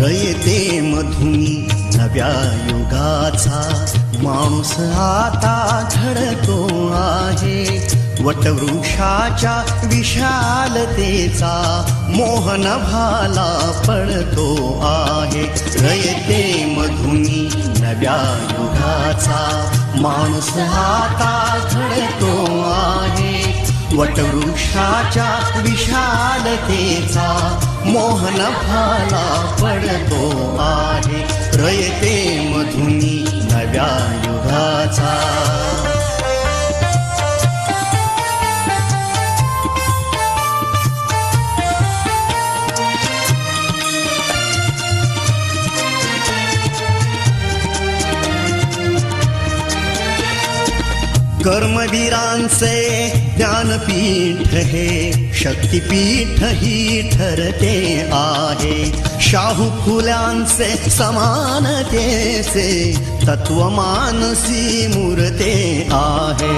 रयते मधुनी नव्या युगाचा माणूस आता घडतो आहे. वटवृक्षाच्या विशालतेचा मोहन भाला पडतो आहे. रयते मधुनी नव्या युगाचा माणूस आता घडतो आहे. वटवृक्षाच्या विशालतेचा मोहन भाला पडतो आहे. रयते मधुनी नव्या युगाचा. कर्मवीरांचे ज्ञानपीठ हे शक्तिपीठ ही ठरते आहे. शाहू फुल्यांचे समानतेचे तत्वमानसी मूर्ते आहे.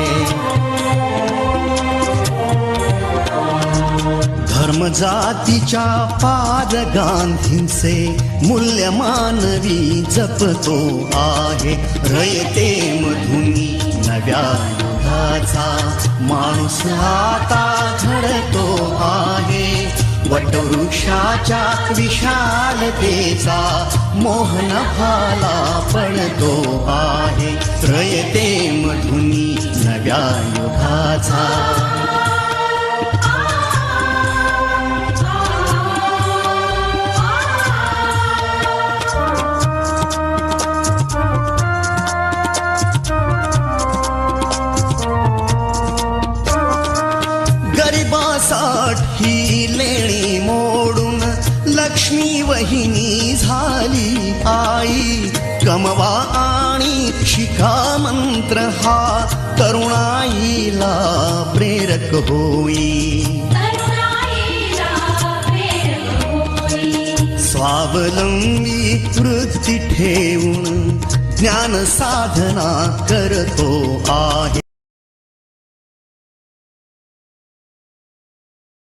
धर्म जातीच्या पाद गांधींचे मूल्य मानवी जपतो आहे. रयते मधुनी नव्या युगाचा माणूस आता घडतो आहे. वटवृक्षाच्या विशालतेचा मोहन भाला पडतो आहे. रयते मधुनी नव्या युगाचा. गरिबासाठी लेणी मोडून लक्ष्मी वहिनी झाली आई. कमवा आणि शिका मंत्र हा तरुणाईला प्रेरक होई. स्वावलंबी वृत्ती ठेवून ज्ञान साधना करतो आहे.